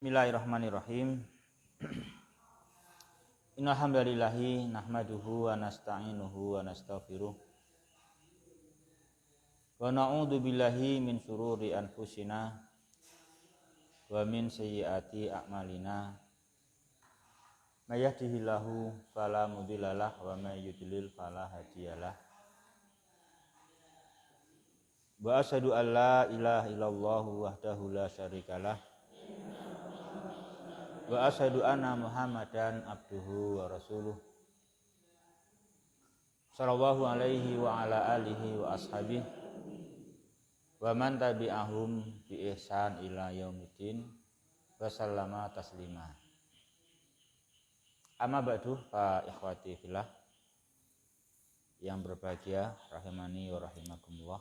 Bismillahirrahmanirrahim. Innal hamdalillahi nahmaduhu wa nasta'inuhu wa nastaghfiruh. Wa na'udzu billahi min syururi anfusina wa min sayyiati a'malina. May yahdihillahu fala mudhillalah wa may yudlil fala hadiyalah. Wa asyhadu an la ilaha illallah wahdahu la syarikalah. Wa asyhadu anna Muhammadan abduhu wa rasuluh. Sallallahu alaihi wa ala alihi wa ashabihi wa man tabi'ahum bi ihsan ila yaumiddin wa sallama taslima. Amma ba'du fa ikhwati fillah yang berbahagia rahimani wa rahimakumullah.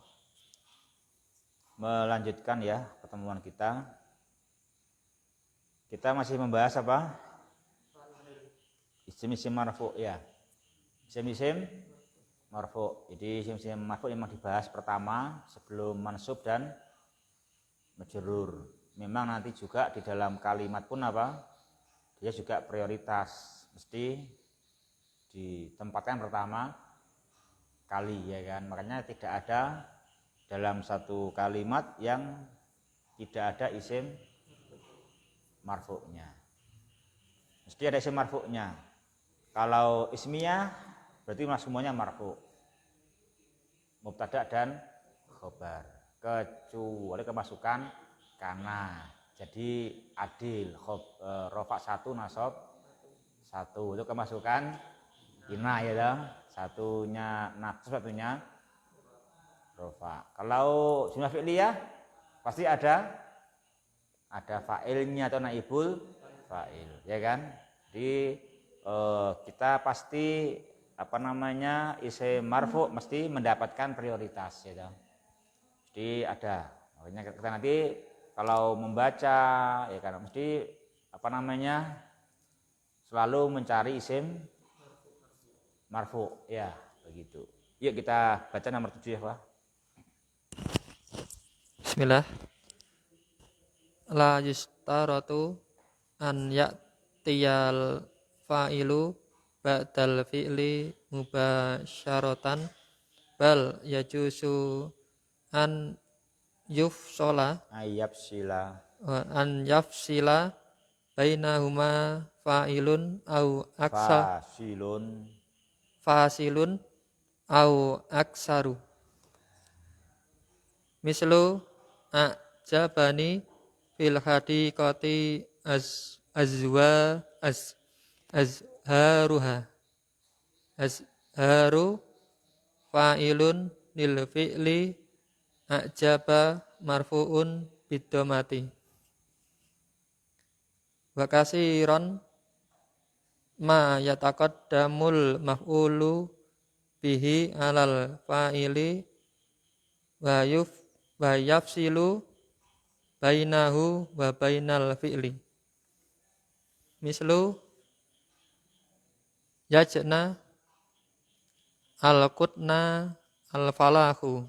Melanjutkan ya pertemuan kita. Kita masih membahas apa? Isim-isim marfu ya. Isim-isim marfu. Jadi isim-isim marfu memang dibahas pertama sebelum mansub dan majrur. Memang nanti juga di dalam kalimat pun apa? Dia juga prioritas. Mesti ditempatkan pertama kali ya kan. Makanya tidak ada dalam satu kalimat yang tidak ada isim marfu'nya. Mesti ada isim marfu'nya. Kalau ismiyah berarti semuanya marfu'. Mubtada dan khobar. Kecuali kemasukan kana. Jadi adil rofa 1 nasab 1 itu kemasukan ina ya dong. Satunya nasab satunya rofa. Kalau jumlah fi'liyah pasti ada fa'ilnya atau naibul fa'il, ya kan? Jadi kita pasti isim marfu mesti mendapatkan prioritas, ya kan? Jadi ada. Makanya kita nanti kalau membaca, ya kan, mesti selalu mencari isim marfu, ya begitu. Yuk kita baca nomor 7 ya, Pak. Bismillah. La yustaratu an ya'tiyal fa'ilu ba'dal fi'li mubasyaratan bal yajuzu an yufsola an yafsila bainahuma fa'ilun au aksa fasilun au aksaru mislu a'jabani fil hadiqati azharu fa'ilun lil fi'li a'jaba marfu'un bidomati wa kasiron ma yataqaddamul maf'ulu bihi alal fa'ili wa yafsilu bainahu wa bainal fi'li mislu yajna al-qutna al-falahu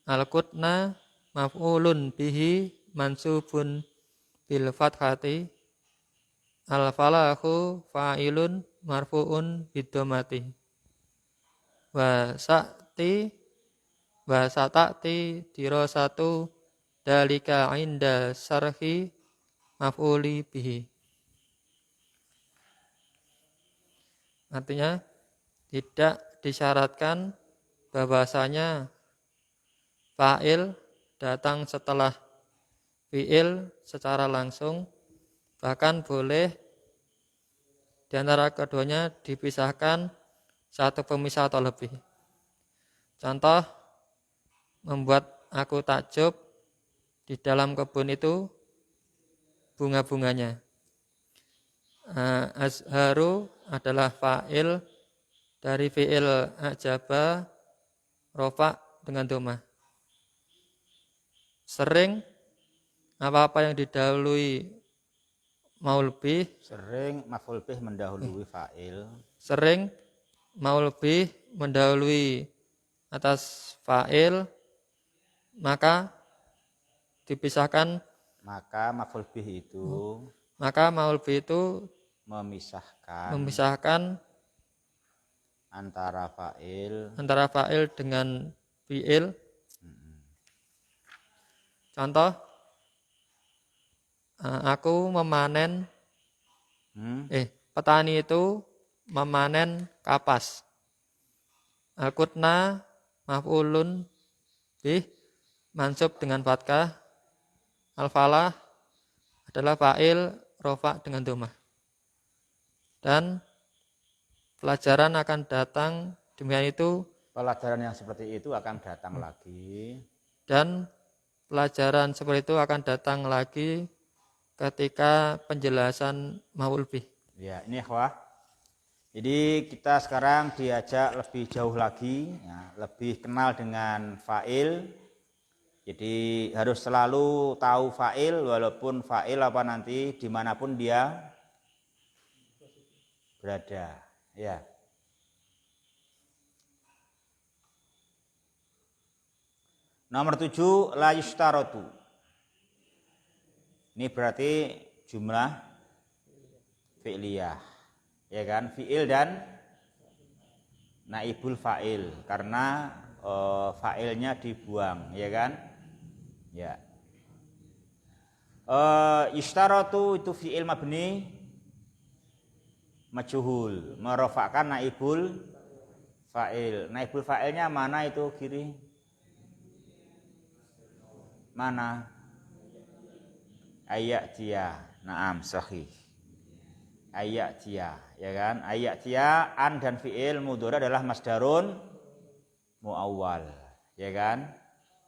al-qutna maf'ulun bihi mansubun bil fathati al-falahu fa'ilun marfu'un bidomati wa satati dirasatu dalika inda sarhi maf'uli bihi. Artinya tidak disyaratkan bahwasanya fa'il datang setelah fi'il secara langsung, bahkan boleh di antara keduanya dipisahkan satu pemisah atau lebih. Contoh, membuat aku takjub, di dalam kebun itu bunga-bunganya. Azharu adalah fa'il dari fi'il a'jaba rofa dengan dhamma. Sering apa-apa yang didahului maul bih. Sering maf'ul bih mendahului fa'il. Sering maul bih mendahului atas fa'il, maka dipisahkan Maka maf'ul bih itu Maka maul bih itu memisahkan antara fa'il dengan fi'il. Contoh, aku memanen, petani itu memanen kapas. Al-kutna maf'ulun bih mansub dengan fathah. Al-falah adalah fa'il rofa dengan dhammah. Dan pelajaran akan datang, demikian itu, pelajaran yang seperti itu akan datang lagi. Dan pelajaran seperti itu akan datang lagi ketika penjelasan maul bih. Ya, ini ikhwah. Jadi kita sekarang diajak lebih jauh lagi, ya, lebih kenal dengan fa'il. Jadi harus selalu tahu fa'il, walaupun fa'il apa nanti dimanapun dia berada. Ya. Nomor 7, la yushtaratu. Ini berarti jumlah fi'liyah. Ya kan, fi'il dan naibul fa'il, karena fa'ilnya dibuang, ya kan? Ya. Yushtaratu itu fi'il mabni majhul, merofakkan naibul fa'il. Naibul fa'ilnya mana itu kiri? Mana? Ayyatia. Naam, sahih. Ayyatia, ya kan? Ayyatia, an dan fi'il mudhari adalah masdarun muawwal, ya kan?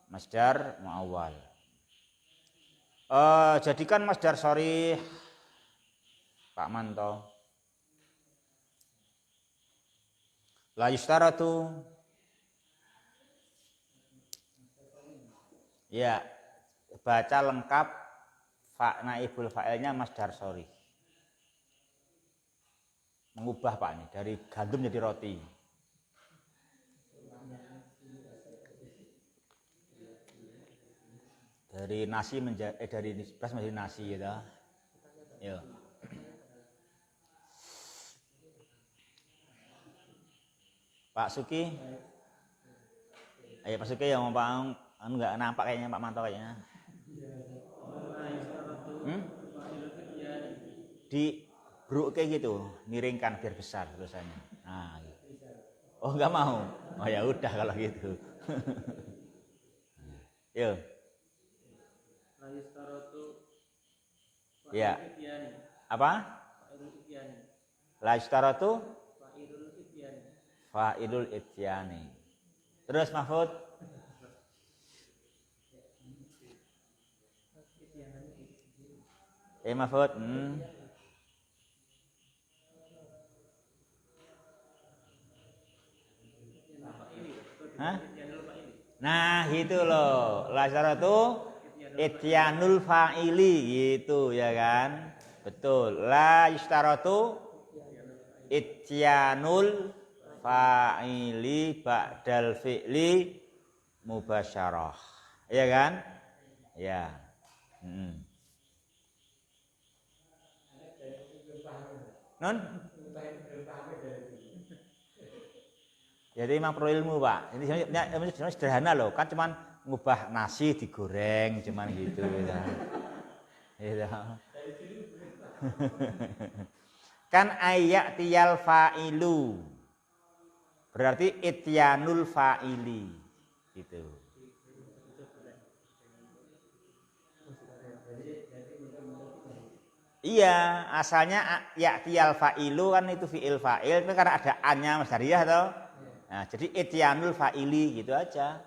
Masdar muawwal. Jadikan masdar sharih Pak Manto. La yushtaratu. Ya, baca lengkap naibul fa'ilnya masdar sharih. Mengubah Pak nih, dari gandum jadi roti. Dari nasi dari beras menjadi nasi gitu. Yo. Pak Suki. Ayo Pak Suki yang mau Pak enggak nampak kayaknya Pak Manto kayaknya. Di bruk kayak gitu, miringkan biar besar tulisannya. Nah, gitu. Oh nggak mau. Oh ya udah kalau gitu. Yo. Ya. Apa? La istaratu fa'ilul ityani. Terus Mahfud. Mahfud. Hah? Nah, itu loh. La istaratu ityanul fa'ili gitu ya kan? Betul. La istaratu ityanul fa'ili ba'dal fi'li mubasyarah. Iya kan? Ya. Non? Jadi memang perlu ilmu Pak. Ini sebenarnya sederhana loh. Kan cuman ngubah nasi digoreng cuman gitu. Gitu. Kan ayyatiyal fa'ilu. Berarti ityanul fa'ili. Gitu. Iya, asalnya ya'tiyal fa'ilu kan itu fi'il fa'il, itu karena ada an-nya masdariyah toh. Nah, jadi ityanul fa'ili gitu aja.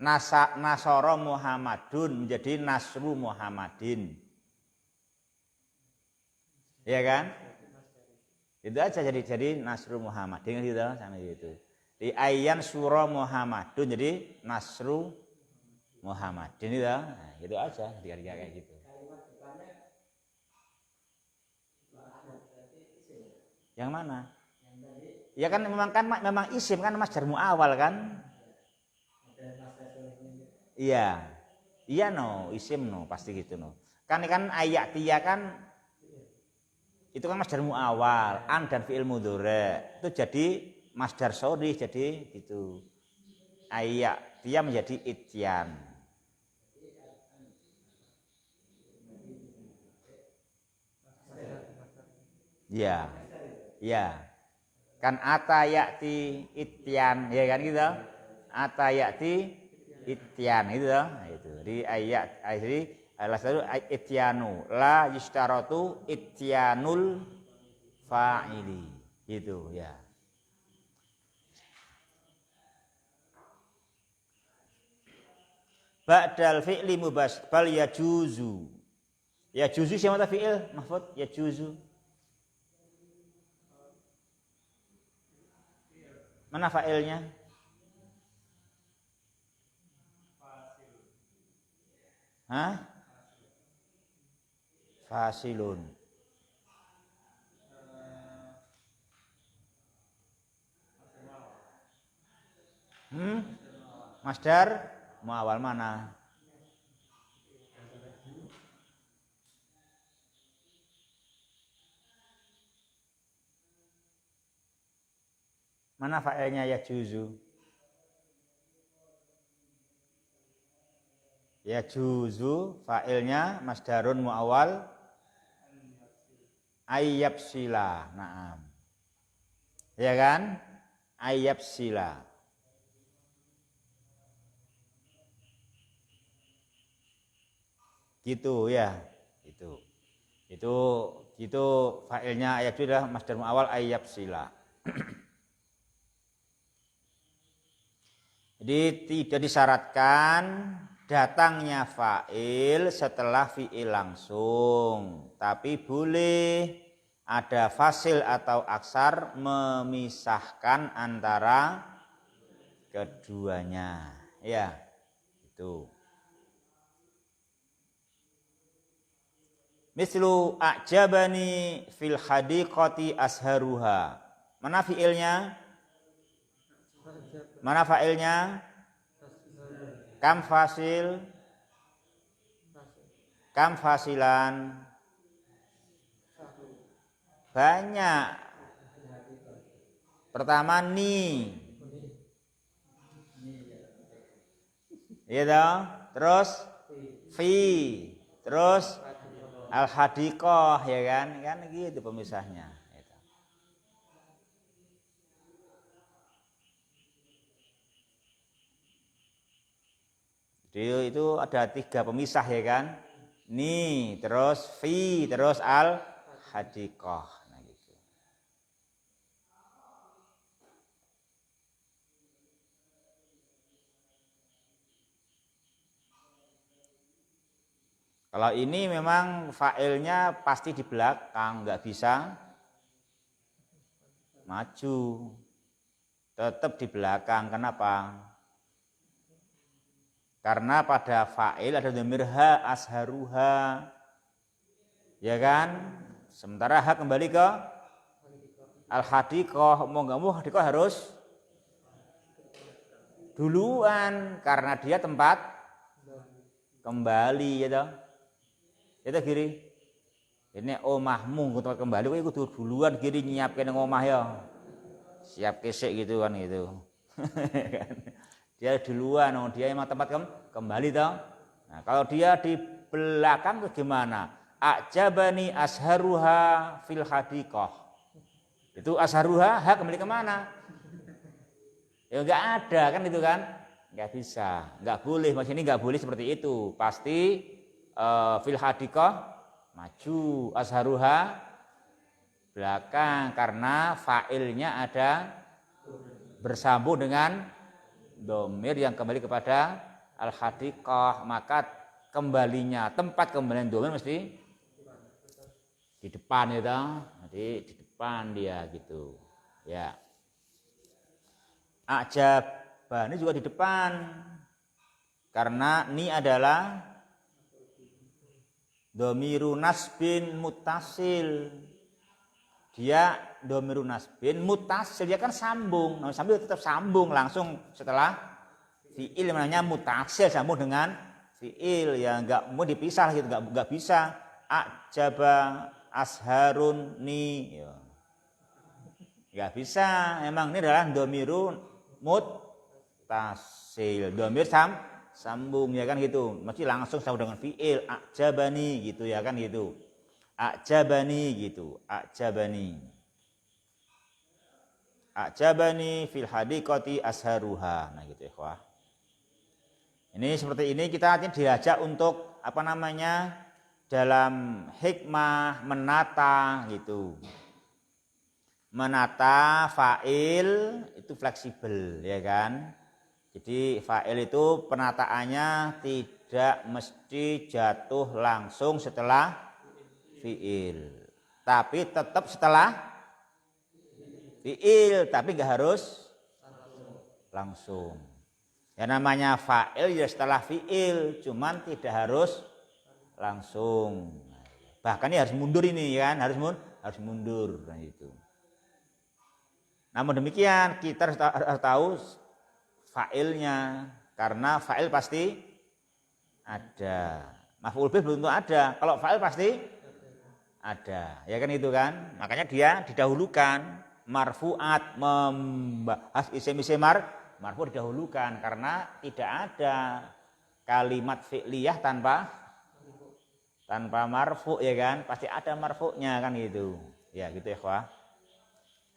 Nasara Muhammadun menjadi nasru Muhammadin. Iya kan? Itu aja jadi nasru Muhammadin gitu sama gitu. Di ayyan sura Muhammadun jadi nasru Muhammadin itu. Nah, gitu aja dikira-kira kayak gitu. Yang mana? Ya kan memang isim kan masdar muawwal kan? Iya. Iya no, isim no, pasti gitu no. Kan ayatia kan itu kan masdar muawal, an dan fi'il mudhari. Itu jadi masdar sharih jadi gitu. Ayatia menjadi ityan. Ya. Ya. Kan atayati ityan, ya kan gitu. Atayati ityan itu toh. Nah, itu. Di ayat akhiri alasan ityanu la yustaratu ityanul fa'ili. Gitu ya. Ba'dal fi'li mubas bal yajuzu. Yajuzu siapa fi'il? Mahfud yajuzu. Mana fa'ilnya? Hah? Fasilun. Masdar muawal mana? Mana fa'ilnya yajuzu? Yajuzu fa'ilnya masdarun muawal ayyabsila. Naam. Ya kan? Ayyabsila. Gitu ya. Itu fa'ilnya ayyabsila adalah masdar muawal ayyabsila. Jadi tidak disyaratkan datangnya fa'il setelah fi'il langsung, tapi boleh ada fasil atau aksar memisahkan antara keduanya. Ya, itu. Mislu a'jabani fil hadiqati asharuha. Mana fi'ilnya? Mana fa'ilnya? Kam fasil? Kam fasilan? Banyak. Pertama ni. Iya dong. Terus fi. Terus al-hadiqah ya kan? Kan gitu pemisahnya. Jadi itu ada 3 pemisah ya kan? Ni, terus fi, terus al-hadiqah. Nah gitu. Kalau ini memang fa'ilnya pasti di belakang, nggak bisa maju. Tetap di belakang. Kenapa? Karena pada fa'il ada dhamir ha asharuha. Ya kan? Sementara ha kembali ke al-hadiqah. Mau nggak mau hadiqah harus duluan karena dia tempat kembali ya toh. Itu kiri. Ini omahmu tempat kembali kok ikut duluan kiri nyiapkan omah ya. Siap kesek gitu kan gitu. Dia duluan, dia emang tempat kembali toh. Nah, kalau dia di belakang itu gimana? A'jabani asharuha fil hadiqah. Itu asharuha, ha kembali kemana? Ya enggak ada kan itu kan? Enggak bisa, enggak boleh. Mas ini enggak boleh seperti itu. Pasti fil hadiqah maju, asharuha belakang karena fa'ilnya ada bersambung dengan dhamir yang kembali kepada al-hadiqah, maka kembalinya tempat kembalian dhamir mesti di depan ya toh. Jadi di depan dia gitu. Ya. A'jaba ini juga di depan. Karena ini adalah dhamiru nasbin muttasil. Dia dhamiru nasbin muttasil, dia kan sambung. Nah, sambil tetap sambung langsung setelah fi'il namanya muttasil, sambung dengan fiil ya, enggak mau dipisah gitu, enggak bisa. A'jaba asharun ni ya. Enggak bisa. Emang ini adalah dhamirun muttasil. Dhamir sambung ya kan gitu. Mesti langsung sambung dengan fiil. A'jabani gitu ya kan gitu. A'jabani gitu. A'jabani fil hadiqati asharuha. Nah gitu ikhwah. Ini seperti ini kita diajak untuk apa namanya? Dalam hikmah menata gitu. Menata fa'il itu fleksibel ya kan. Jadi fa'il itu penataannya tidak mesti jatuh langsung setelah fi'il. Tapi tetap setelah fi'il, tapi nggak harus langsung. Ya namanya fa'il ya setelah fi'il, cuman tidak harus langsung. Bahkan ini harus mundur ini ya kan, harus mundur nah itu. Namun demikian kita harus tahu fa'ilnya, karena fa'il pasti ada. Maf'ul bih belum tentu ada. Kalau fa'il pasti ada. Ya kan itu kan. Makanya dia didahulukan. Marfu'at membahas isim marfu didahulukan karena tidak ada kalimat fi'liyah tanpa marfu ya kan. Pasti ada marfu'nya kan gitu. Ya gitu ya ikhwah.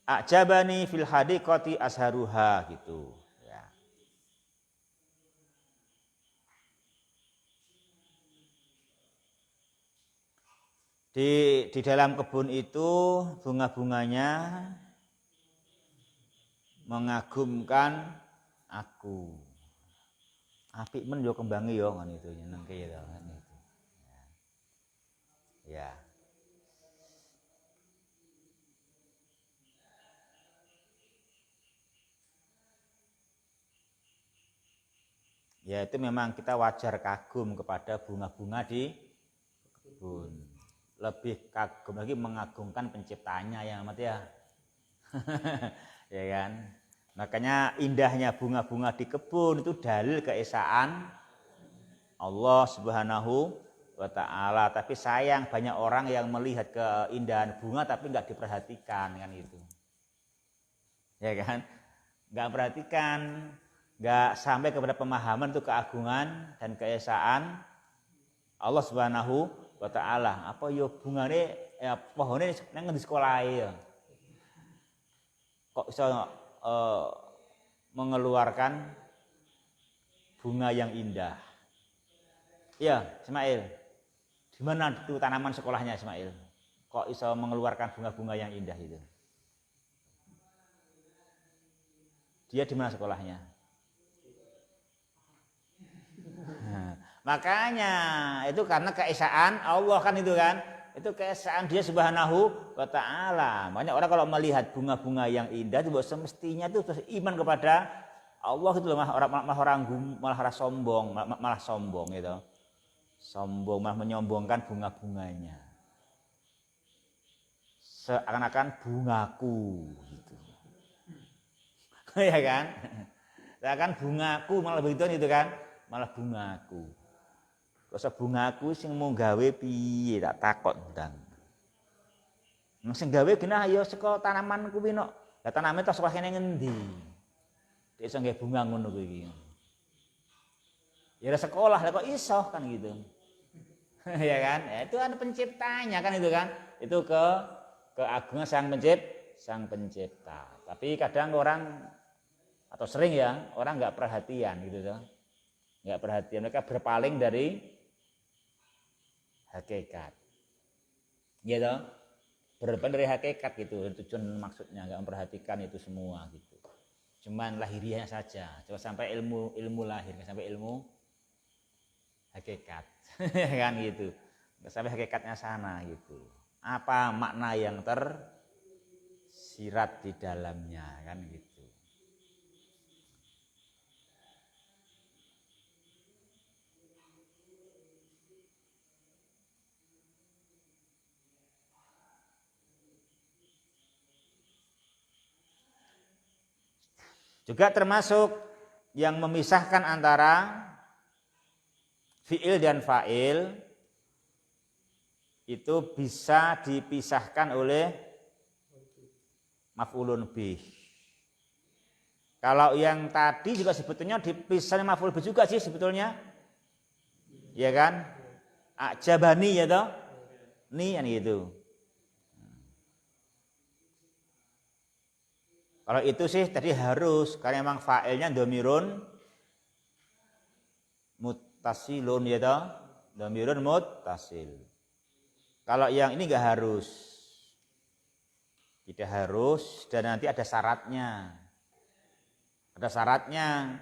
A'jabani fil hadiqati asharuha gitu ya. Di dalam kebun itu bunga-bunganya mengagumkan aku. Apik men yo kembange yo ngono itu nyenengke ya kan itu. Ya. Ya itu memang kita wajar kagum kepada bunga-bunga di kebun. Lebih kagum lagi mengagungkan penciptanya yang amat ya. Ya kan? Makanya indahnya bunga-bunga di kebun itu dalil keesaan Allah Subhanahu wa ta'ala. Tapi sayang banyak orang yang melihat keindahan bunga tapi nggak diperhatikan kan itu. Ya kan? Nggak perhatikan, nggak sampai kepada pemahaman itu keagungan dan keesaan Allah Subhanahu wa ta'ala. Apa yo bungane pohone nang di sekolah ya. Kok bisa mengeluarkan bunga yang indah. Ya, Ismail. Di mana itu tanaman sekolahnya Ismail? Kok bisa mengeluarkan bunga-bunga yang indah itu? Dia di mana sekolahnya? Nah, makanya itu karena keesaan Allah kan itu kan. Itu keesaan dia Subhanahu wa ta'ala. Banyak orang kalau melihat bunga-bunga yang indah itu semestinya itu iman kepada Allah itu loh, malah sombong gitu. Sombong malah menyombongkan bunga-bunganya. Seakan-akan bungaku gitu. Ya kan? Seakan bungaku malah begitu itu kan, malah bungaku. Kok bungaku sing mau gawe piye tak takon ndang. Sing gawe kena ya saka tanaman kuwi nok. Lah taname tok sekolah kene ngendi? Dek iso gawe bunga ngono kuwi iki. Ya sekolah lah kok iso kan gitu. Ya kan? Ya, itu kan penciptanya kan itu kan. Itu keagungan sang pencipta. Tapi kadang orang atau sering ya orang nggak perhatian gitu tuh. Nggak perhatian, mereka berpaling dari hakikat. Ya toh? Berpaling dari hakikat gitu. Tujuan maksudnya nggak memperhatikan itu semua gitu. Cuman lahiriahnya saja. Coba sampai ilmu lahir, nggak sampai ilmu hakikat. Kan gitu. Nggak sampai hakikatnya sana gitu. Apa makna yang tersirat di dalamnya kan gitu. Juga termasuk yang memisahkan antara fi'il dan fa'il itu bisa dipisahkan oleh maf'ulun bih. Kalau yang tadi juga sebetulnya dipisahkan maf'ul bih juga sih sebetulnya. Ya kan? Ajabani ya toh? Ni kan gitu. Kalau itu sih tadi harus karena memang fa'ilnya dhamirun muttasilun ya toh? Dhamirun muttasil. Kalau yang ini enggak harus. Tidak harus dan nanti ada syaratnya. Ada syaratnya.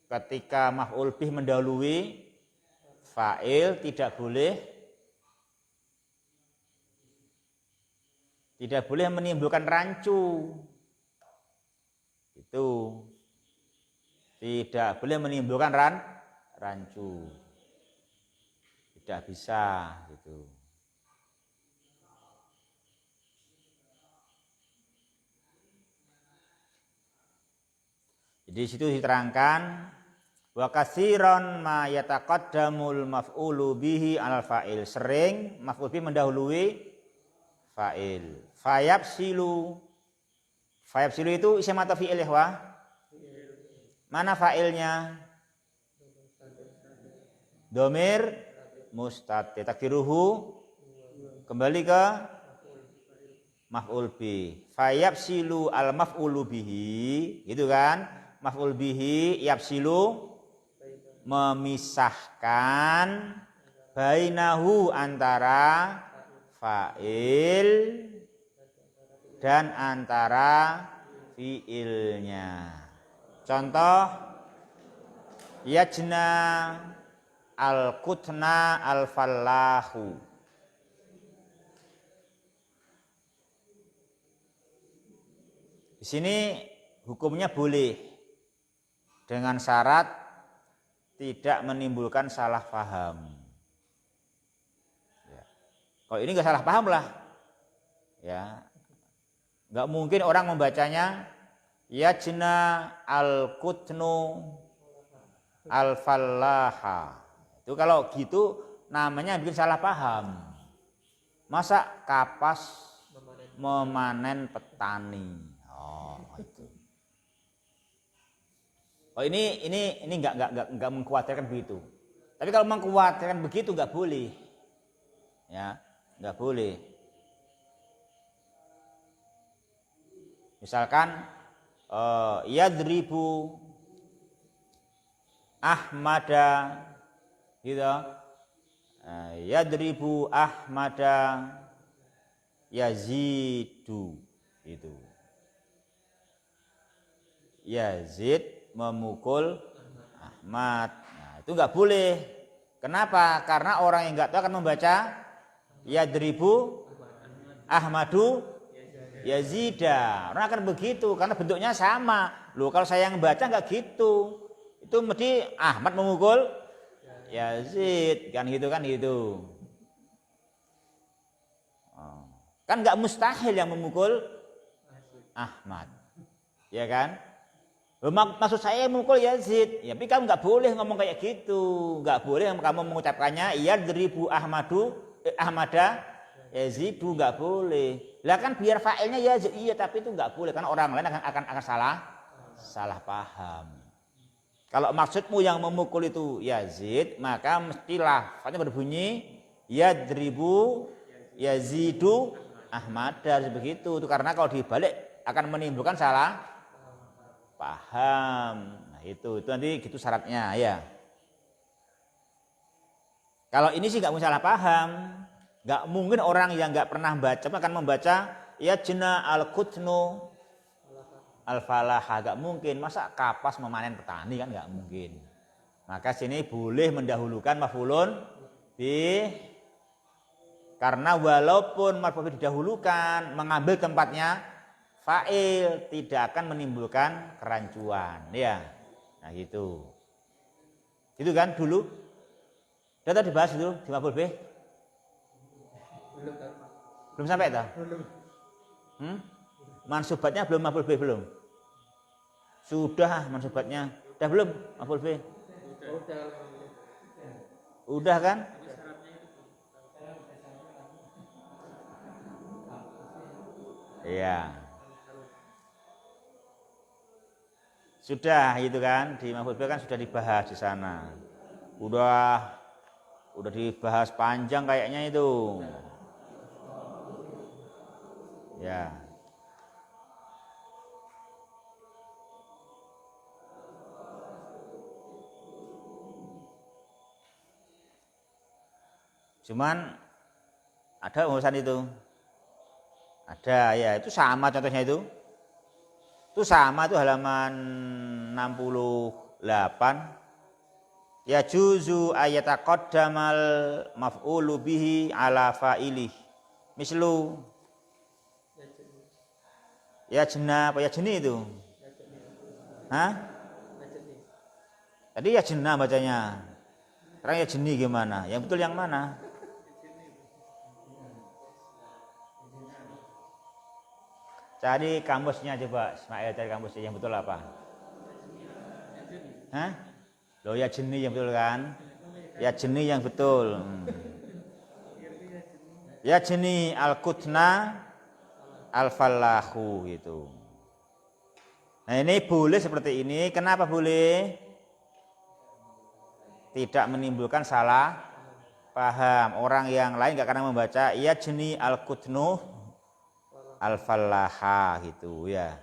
Ketika maf'ul bih mendahului fa'il tidak boleh menimbulkan rancu. Itu tidak boleh menimbulkan rancu. Tidak bisa gitu. Jadi situ diterangkan wa katsiran ma yataqaddamul maf'ulu bihi 'alal fa'il. Sering maf'ul bihi mendahului fa'il. Fayabsilu itu isim atau fi'il ya, Wah? Mana fa'ilnya? Dhamir mustatir. Takdiruhu kembali ke maf'ul bih. Fayabsilu al maf'ulu bihi, gitu kan? Maf'ul bihi yabsilu memisahkan bainahu antara fa'il dan antara fi'ilnya. Contoh yajna al-kutna al-fallahu. Di sini hukumnya boleh dengan syarat tidak menimbulkan salah paham. Ya. Kalau ini nggak salah paham lah, ya nggak mungkin orang membacanya yajna al-kutnu al-fallaha. Itu kalau gitu namanya bikin salah paham. Masa kapas memanen petani. Itu. Oh ini enggak mengkhawatirkan begitu. Tapi kalau mengkhawatirkan begitu enggak boleh. Ya, enggak boleh. Misalkan yadribu Ahmada gitu. Yadribu Ahmada Yazidu itu. Yazid memukul Ahmad. Nah, itu enggak boleh. Kenapa? Karena orang yang enggak tahu akan membaca yadribu Ahmadu Yazida. Orang akan begitu karena bentuknya sama. Loh, kalau saya yang baca enggak gitu. Itu mesti Ahmad memukul Yazid, kan gitu kan gitu. Kan enggak mustahil yang memukul Ahmad. Ya kan? Maksud saya memukul Yazid, ya, tapi kamu nggak boleh ngomong kayak gitu, nggak boleh kamu mengucapkannya yadribu Ahmada Yazidu, nggak boleh. Lah kan biar fa'ilnya Yazid, iya, tapi itu nggak boleh karena orang lain akan salah paham. Kalau maksudmu yang memukul itu Yazid, maka mestilah fa'ilnya berbunyi yadribu Yazidu Ahmada, begitu. Itu karena kalau dibalik akan menimbulkan salah paham. Nah, itu nanti gitu syaratnya ya. Kalau ini sih nggak mau salah paham, nggak mungkin orang yang nggak pernah baca akan membaca yajna al-kutnu al-falaha, nggak mungkin. Masa kapas memanen petani, kan nggak mungkin. Maka sini boleh mendahulukan maf'ulun bih, karena walaupun maf'ul bih didahulukan mengambil tempatnya fa'il tidak akan menimbulkan kerancuan, ya. Nah gitu. Itu kan dulu. Sudah dibahas itu di maf'ul bih? Belum sampai dah? Mansubatnya belum, maf'ul bih belum? Sudah mansubatnya. Sudah belum maf'ul bih? Udah kan? Iya. Sudah itu kan di maf'ul bih kan sudah dibahas di sana. Udah dibahas panjang kayaknya itu. Ya. Cuman ada urusan itu. Ada ya, itu sama contohnya itu. Itu sama tuh halaman 68. Ya juzu ayataqaddamal maf'ulu bihi ala fa'ilih. Mislu ya jena apa ya jeni itu? Hah? Tadi ya jena bacanya. Sekarang ya jeni gimana? Yang betul yang mana? Cari kamusnya coba, Ismail cari kamusnya yang betul apa? Hah? Loh ya jeni yang betul kan? Ya jeni yang betul. Ya jeni al-kutna al-fallahu gitu. Nah ini boleh seperti ini. Kenapa boleh? Tidak menimbulkan salah paham. Orang yang lain gak akan membaca ya jeni al-kutnu al-fallaha gitu ya.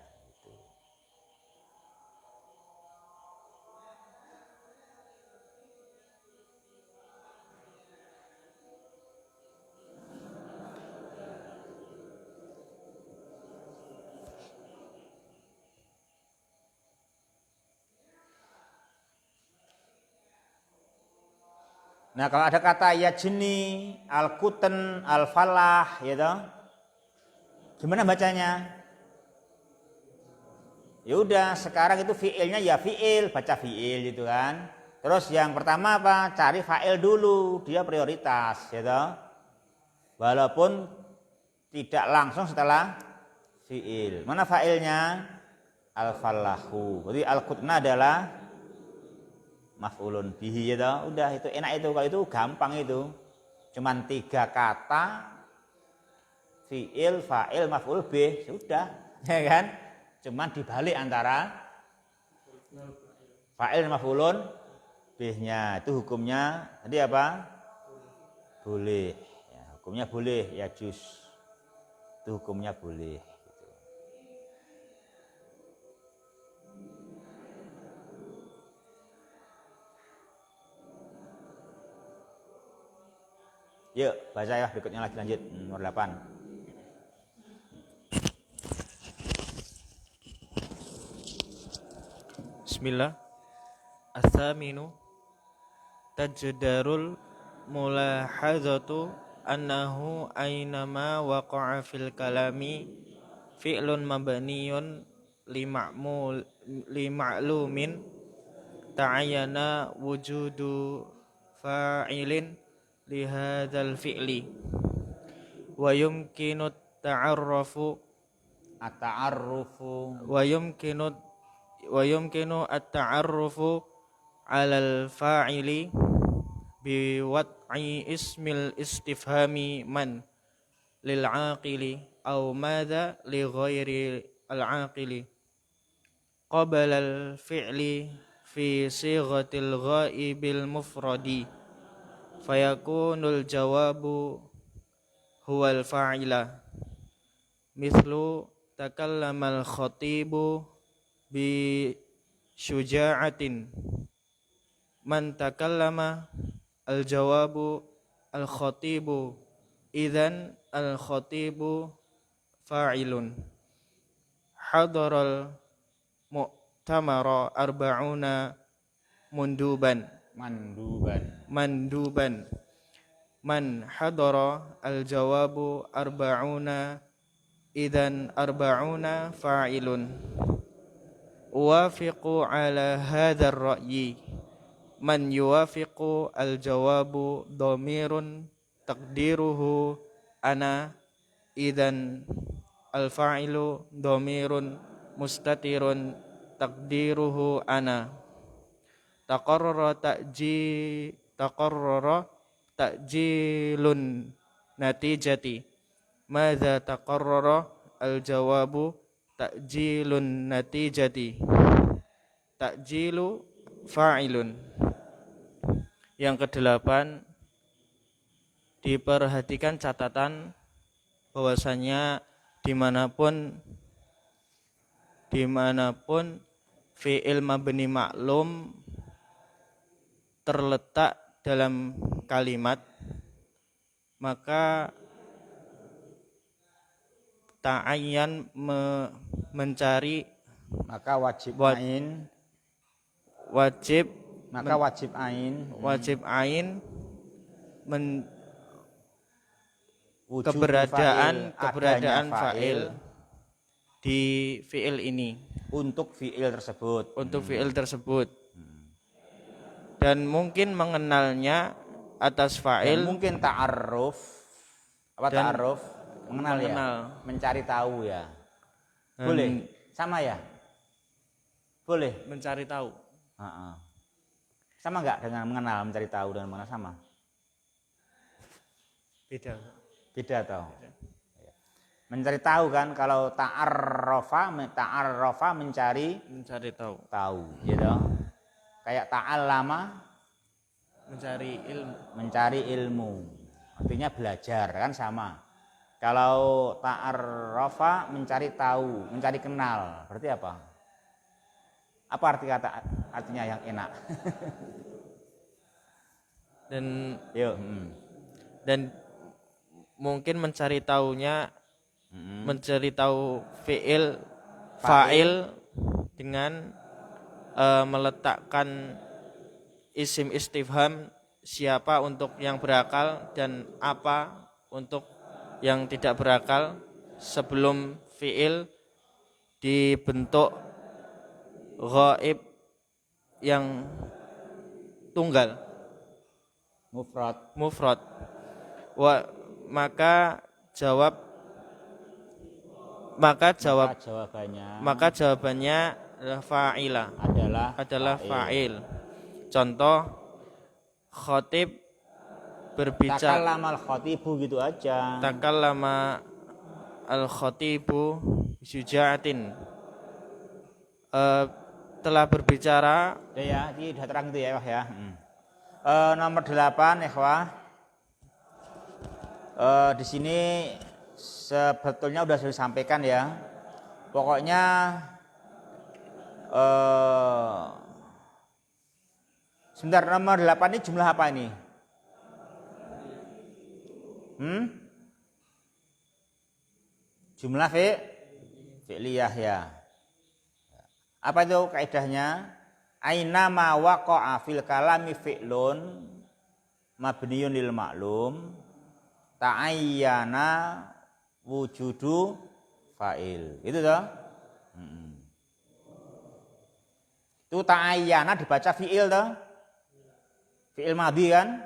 Nah kalau ada kata ya jeni al-kuten al-falah gitu, gimana bacanya? Ya udah sekarang itu fiilnya ya fiil, baca fiil gitu kan. Terus yang pertama apa? Cari fa'il dulu, dia prioritas gitu. Walaupun tidak langsung setelah fiil. Mana fa'ilnya? Al-falahu. Jadi al-kutna adalah maf'ulun bihi gitu. Udah itu enak itu, kalau itu gampang itu. Cuman 3 kata fiil, fa'il, maf'ul bih, sudah, ya kan? Cuman dibalik antara fa'il dan maf'ulun bihnya. Itu hukumnya tadi apa? Boleh. Ya, hukumnya boleh, ya juz. Itu hukumnya boleh. Yuk, baca ya berikutnya lagi lanjut nomor 8. Bismillah. As-saminu tajdarul mulahadzatu annahu aynama waqa'a fil kalami fi'lun mabniyun lima'lumin ta'ayyana wujudu fa'ilin lihadzal fi'li wa yumkinu ta'arrufu At-ta'arrufu wa yumkinu at-ta'arrufu 'alal fa'ili bi wad'i ismil istifhami man lil 'aqili aw madza li ghairi al 'aqili qabla al fi'li fi sighatil ghaibil mufradi fayakunul jawabu huwal fa'ila mithlu takallamal khatibu bi syuja'atin man takallama al jawabu al khatibu idzan al khatibu fa'ilun hadaral mu'tamara arba'una manduban man hadara al jawabu arba'una idzan arba'una fa'ilun uwafiqu ala hadzal ra'yi man yuwafiqu al jawabu dhamirun taqdiruhu ana idzan al fa'ilu dhamirun mustatirun taqdiruhu ana taqarrara taqarrara ta'jilun natijati. Madza taqarrara al-jawabu ta'jilun natijati. Ta'jilu fa'ilun. Yang kedelapan, diperhatikan catatan bahwasanya dimanapun fi'il mabni maklum terletak dalam kalimat, maka ta'ayyan mencari Maka wajib Wa- ain, wajib maka wajib ain wujud keberadaan adanya fa'il di fi'il ini, untuk fi'il tersebut. untuk fi'il tersebut, dan mungkin mengenalnya atas Dan fa'il, mungkin ta'aruf, apa Dan ta'aruf? Mengenal ya, mengenal. mencari tahu ya. Dan Boleh, sama ya? Boleh. mencari tahu. Ha-ha. Sama enggak dengan mengenal, mencari tahu dan mengenal sama? Beda. Beda toh. Mencari tahu kan, kalau ta'arrafa mencari tahu, gitu. Kayak ta'allama mencari ilmu. mencari ilmu. Artinya belajar kan sama. Kalau ta'arrafa mencari tahu, mencari kenal. Berarti apa? Apa artinya yang enak? Dan Yuk. dan mungkin mencari tahunya, mencari tahu fa'il dengan meletakkan isim istifham, siapa untuk yang berakal dan apa untuk yang tidak berakal, sebelum fi'il dibentuk ghaib yang tunggal, mufrad. Maka jawabannya adalah fa'il. Contoh, khatib berbicara, Takallama al-khatibu gitu aja. takallama al-khatibu syuja'atin, telah berbicara. Ya, ini udah terang itu ya, Wah ya. Nomor 8, ikhwah. Di sini sebetulnya udah saya sampaikan ya. Pokoknya sebentar, nomor 8 ini jumlah apa ini? Jumlah fi'liyah ya. Apa itu kaidahnya? Aina ma waqa'a fil kalami fi'lun mabniyun lil ma'lum ta'ayyana wujudu fa'il. Itu toh? Itu ta'ayyana dibaca fi'il toh? Fi'il madhi kan?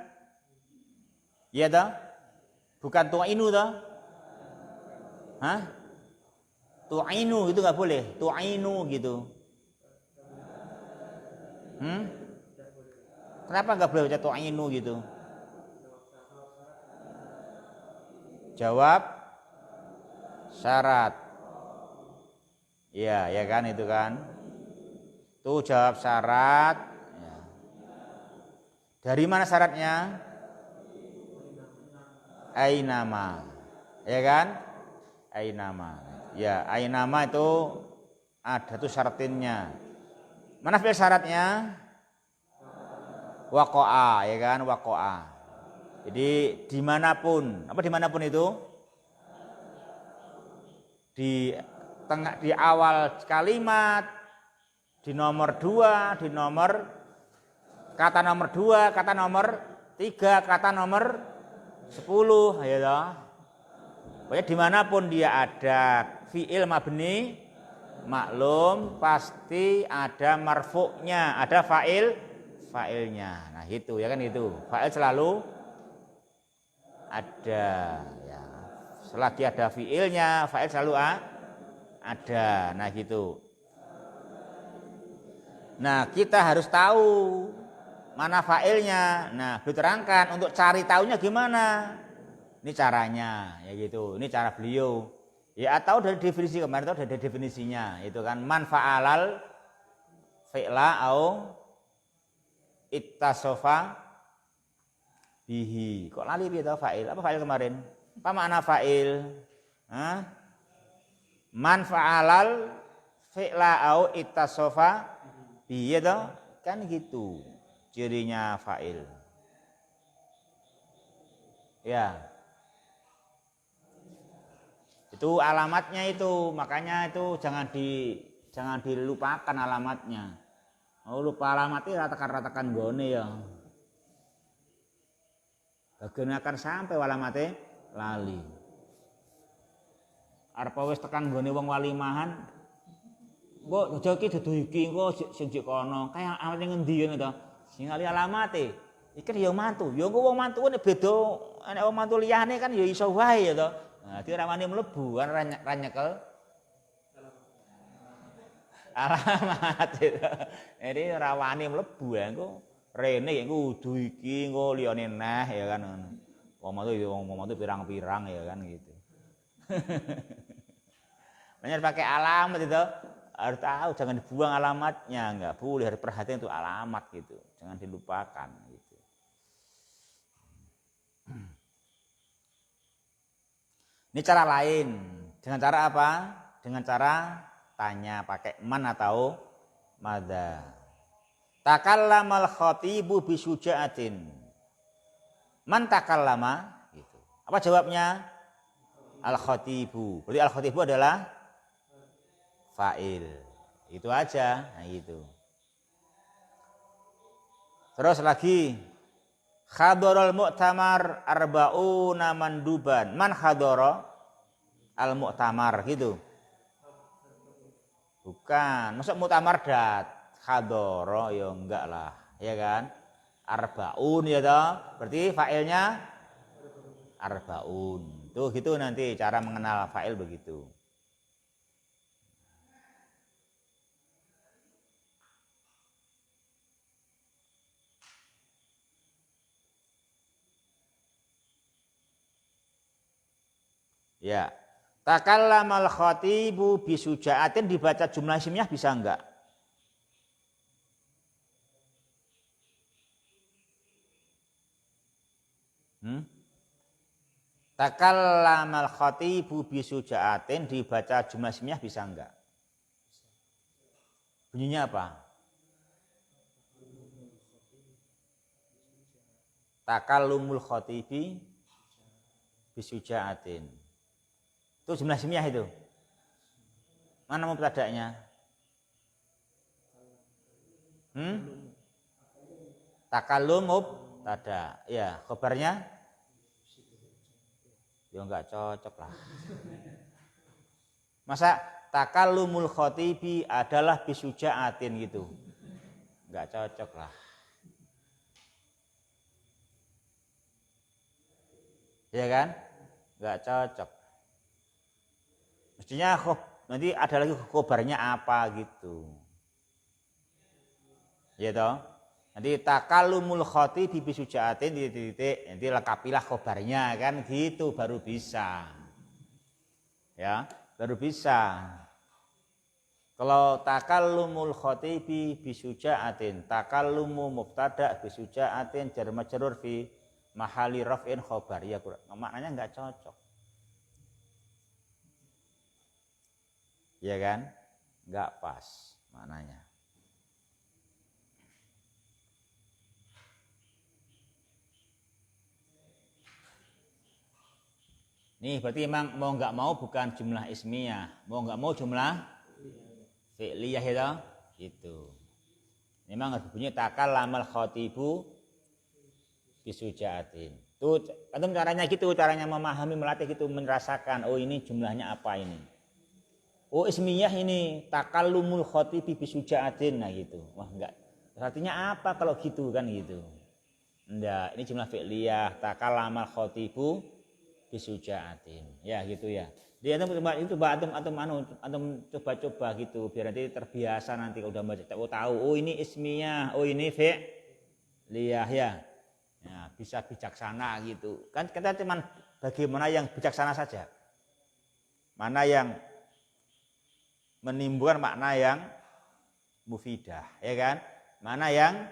Iya toh? Bukan tu'inu toh? Hah? Tu'inu itu enggak boleh. Tu'inu gitu. Kenapa enggak boleh baca tu'inu gitu? Jawab syarat. Iya, ya kan itu kan. Tuh jawab syarat. Ya. Dari mana syaratnya? Ainama. Ya kan? Ainama. Ya, ainama itu ada tuh syaratinnya. Mana fi'il syaratnya? Waqa'a, ya kan? Waqa'a. Jadi dimanapun, apa dimanapun itu? Di awal kalimat, di nomor 2, di nomor kata nomor 2, kata nomor 3, kata nomor 10, ya toh. Pokoknya dimanapun dia ada fi'il mabni maklum pasti ada marfu'nya, ada fa'ilnya. Nah itu ya kan itu. Fa'il selalu ada ya. Selagi ada fi'ilnya, fa'il selalu ada. Nah gitu. Nah kita harus tahu mana fa'ilnya. Nah, diterangkan untuk cari tahunya gimana. Ini caranya, ya gitu. Ini cara beliau. Ya atau dari definisi kemarin itu ada definisinya, itu kan man fa'alal fi'la au ittasofa bihi. Kok lali piye to fa'il? Apa fa'il kemarin? Apa makna fa'il? Hah? Man fa'alal fi'la au ittasofa bihi to? Kan gitu. Cirinya fa'il. Ya. Itu alamatnya itu, makanya itu jangan dilupakan alamatnya. Oh lupa alamatnya ratakan gone ya. Bagian akan sampai alamatnya lali. Arep wis tekan gone wong walimahan. Kok joki dudu iki engko sing kono. Kayak alamat ngendi ngene to? Sing ali alamate. Iki ya mantu. Ya engko wong mantu nek beda nek wong mantu liyane kan ya iso wae ya to. Nah, dia ramane mlebu kan ra nyekel alamat itu. Jadi rawani mlebu ya engko rene engko kudu iki engko liyane neh ya kan ngono. Wong mantu pirang-pirang ya kan gitu. Banyak pakai alamat itu harus tahu, jangan dibuang alamatnya, enggak boleh, harus perhatian untuk alamat gitu, jangan dilupakan gitu. Ini cara lain. Dengan cara apa? Dengan cara tanya pakai man atau madza. Takallamal khatibu bisujaatin. Man takallama gitu. Apa jawabnya? Al khatibu. Berarti al khatibu adalah fa'il. Itu aja. Nah itu. Terus lagi Khadorul mu'tamar arba'una manduban. Man khadoro al mu'tamar gitu. Bukan. Masuk mu'tamar dat. Khadoro ya enggak lah. Ya kan. Arba'un ya toh. Berarti fa'ilnya arba'un. Tuh gitu nanti cara mengenal fa'il begitu. Ya. Takallamal khatibu bisujaatin dibaca jumlah isimnya bisa enggak? Takallamal khatibu bisujaatin dibaca jumlah isimnya bisa enggak? Bunyinya apa? Takallumul khatibi bisujaatin. Itu jumlah ismiyah itu. Mana mubtada'nya? Takallum mubtada. Ya, khabarnya? Ya enggak cocok lah. Masa takallumul khatibi adalah bisujaatin gitu. Enggak cocok lah. Ya kan? Enggak cocok. Mestinya nanti ada lagi khobarnya apa gitu. Ya toh? Nanti takallumul khatibi bisujaatin titik nanti lengkapilah khobarnya kan gitu baru bisa. Ya, baru bisa. Kalau takallumul khatibi bisujaatin, takallumu mubtada bisujaatin jar majrur fi mahali raf'in khobar. Ya maknanya enggak cocok. Ya kan? Enggak pas maknanya. Nih berarti emang mau enggak mau bukan jumlah ismiyah, mau enggak mau jumlah fi'liyah ya itu. Memang harus bunyi takallamal khatibu bisujaatin. Tuh antum caranya gitu, caranya memahami melatih gitu, merasakan oh ini jumlahnya apa ini. Oh ismiyah ini takallumul khatibi bisujaatin nah gitu. Wah enggak. Artinya apa kalau gitu kan gitu. Enggak, ini jumlah fi'liyah takallamal khatibu bisujaatin. Ya gitu ya. Dia itu antum coba-coba gitu biar nanti terbiasa nanti kalau udah baca tahu oh ini ismiyah, oh ini liyahya. Ya, bisa bijaksana gitu. Kan kita cuman bagaimana yang bijaksana saja. Mana yang menimbulkan makna yang mufidah, ya kan? Mana yang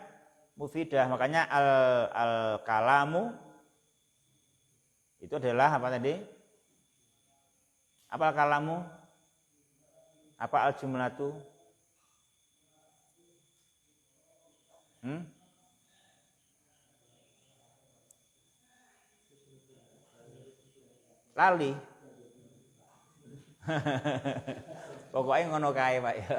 mufidah. Makanya al kalamu itu adalah apa tadi? Apa al kalamu? Apa al jumlatu? Lali. Pokoknya ngono kae, Pak ya.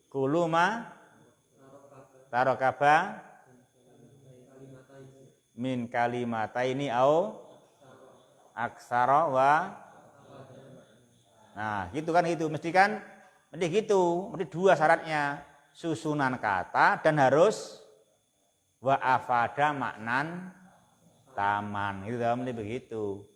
Kuluma tarokaba min kalimataini au aksara wa. Nah, gitu kan itu mesti gitu, mesti dua syaratnya, susunan kata dan harus wa afada maknan taman, gitu kan mesti begitu.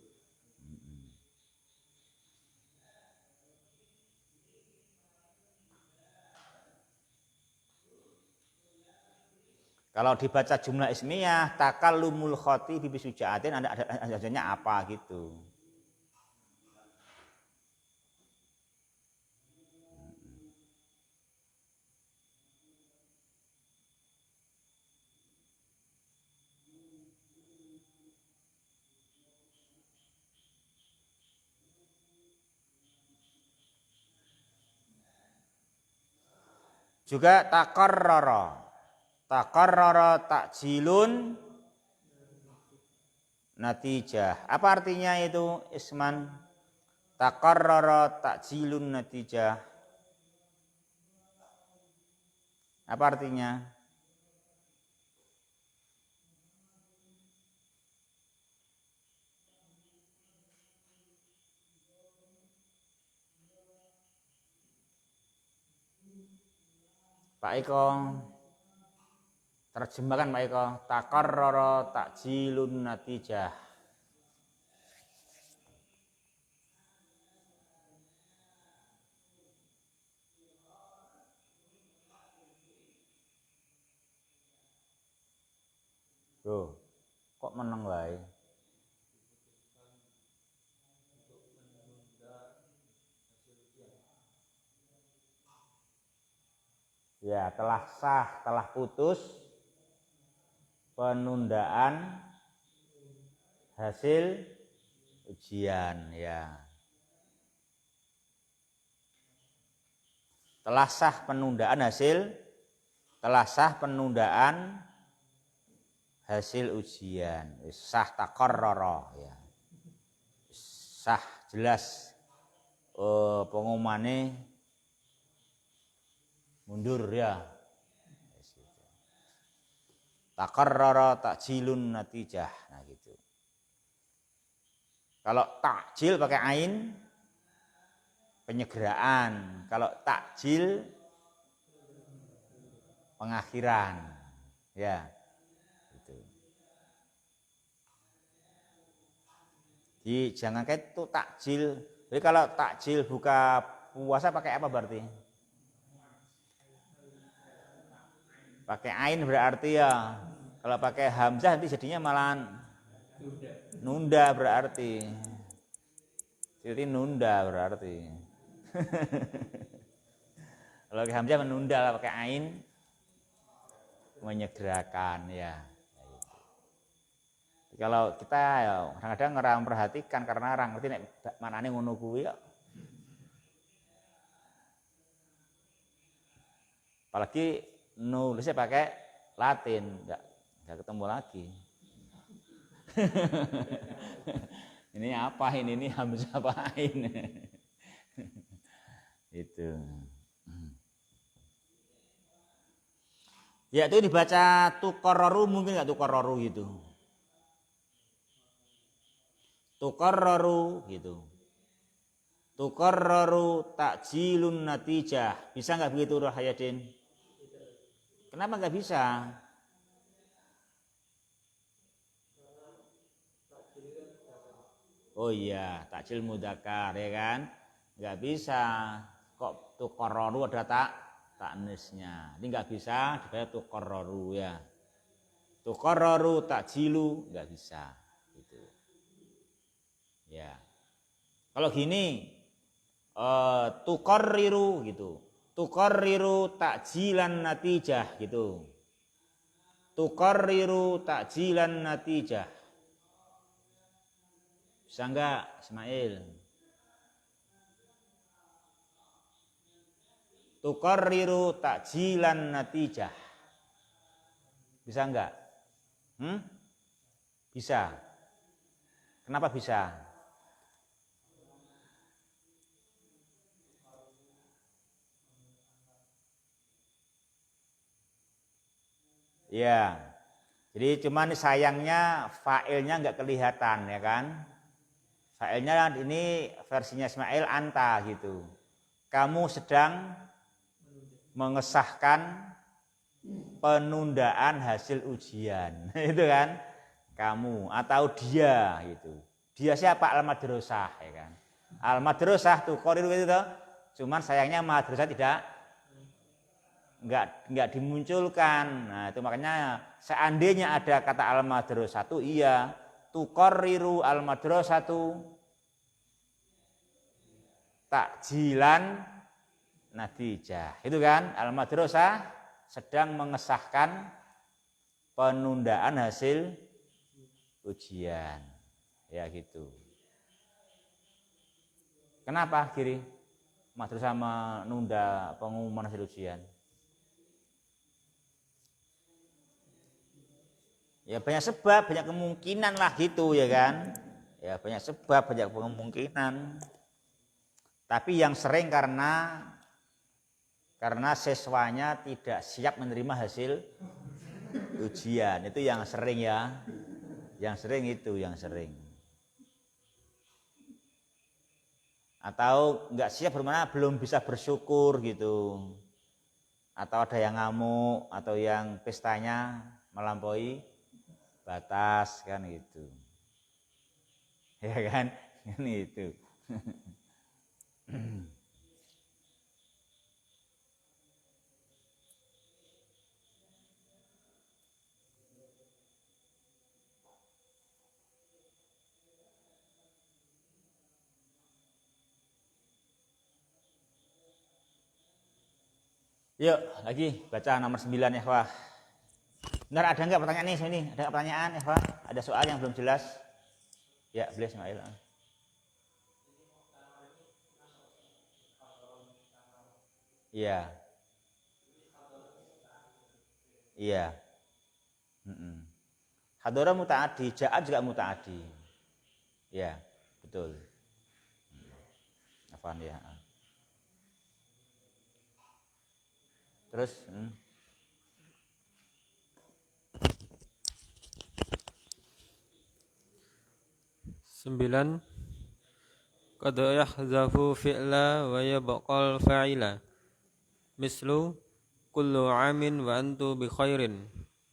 Kalau dibaca jumlah ismiyah takallumul khatibi bisujaatin adanya apa gitu. Juga takarrara takjilun natijah. Apa artinya itu isman? Takarrara takjilun natijah. Apa artinya? Pak Eko, terjemahkan Pak Eko. Takarrara takjilun natijah. Loh, kok meneng wae? Ya, telah sah, telah putus penundaan hasil ujian, ya. Telah sah penundaan hasil ujian. Sah takarrara, ya. Sah jelas pengumumannya mundur, ya. Takarrara takjilun natijah. Nah gitu. Kalau takjil pakai ain penyegeraan, kalau takjil pengakhiran, ya. Gitu. Jadi jangan kayak itu takjil. Jadi kalau takjil buka puasa pakai apa berarti? Pakai ain berarti ya. Kalau pakai hamzah nanti jadinya malah nunda berarti. Jadi nunda berarti. Kalau pakai hamzah menunda, lah pakai ain menyegerakan, ya. Kalau kita ya kadang-kadang orang memperhatikan karena orang ngerti nek manane ngono kuwi ya. Apalagi nulisnya pakai Latin, enggak ketemu lagi. Ini apa ini hamzah apa ain? Itu. Ya itu dibaca tuqarraru, mungkin enggak tuqarraru gitu. Tuqarraru gitu. Tuqarraru takjilun natijah. Bisa enggak begitu Rahayadin? Kenapa enggak bisa? Oh iya, takjil mudzakkar ya kan? Enggak bisa kok tuqarraru ada taknisnya. Ini enggak bisa dibaca tuqarraru ya. Tuqarraru takjilu enggak bisa gitu. Ya. Kalau gini tuqarriru gitu. Tuqarriru takjilan natijah gitu. Tuqarriru takjilan natijah. Bisa enggak Ismail? Tuqarriru takjilan natijah. Bisa enggak? Bisa. Kenapa bisa? Ya. Jadi cuman sayangnya fa'ilnya enggak kelihatan ya kan? Fa'ilnya ini versinya Ismail anta gitu. Kamu sedang mengesahkan penundaan hasil ujian. Itu kan? Kamu atau dia gitu. Dia siapa? Al-madrasah ya kan? Al-madrasah tuh qariru itu toh. Cuman sayangnya madrasah enggak dimunculkan. Nah, itu makanya seandainya ada kata al-madrasatu iya, tuqarriru al-madrasatu takjilan natijah. Itu kan al-madrasah sedang mengesahkan penundaan hasil ujian. Ya gitu. Kenapa kiri? Madrasah menunda pengumuman hasil ujian. Ya banyak sebab, banyak kemungkinan lah gitu ya kan. Ya banyak sebab, banyak kemungkinan. Tapi yang sering karena siswanya tidak siap menerima hasil ujian. Itu yang sering ya. Yang sering itu, yang sering. Atau enggak siap bermana belum bisa bersyukur gitu. Atau ada yang ngamuk atau yang pestanya melampaui batas kan gitu. Ya kan? Ini itu. Yuk, lagi baca nomor 9 ya, Wah. Benar ada enggak pertanyaan nih sini? Ada enggak pertanyaan ya, Wah? Ada soal yang belum jelas? Ya, boleh Ismail. Iya. Iya. Hadora muta'adi, ja'ad juga muta'adi. Ya, betul. Afan ya. Terus 9 qad yahzafu fi'la wa yabqal fa'ila mislu kullu 'amin wa antum bi khairin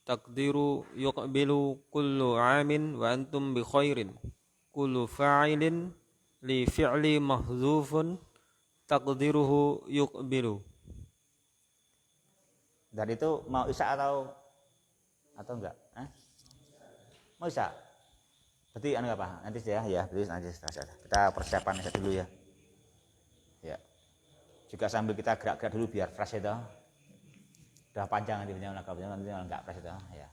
taqdiru yuqbilu kullu 'amin wa antum bi khairin kullu fa'ilin li fi'li mahzufun taqdiruhu yuqbilu. Dan itu mau isya atau enggak? Mau isya? Berarti apa? Nanti ya, berarti nanti kita persiapan aja dulu ya. Ya. Juga sambil kita gerak-gerak dulu biar fresh itu. Udah panjang nanti enggak fresh itu ya.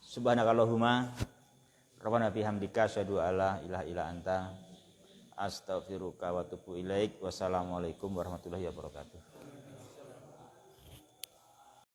Subhanakallahumma rabbana bihamdika asyhadu alla ilaha illa anta astaghfiruka wa atubu ilaik. Wassalamualaikum warahmatullahi wabarakatuh.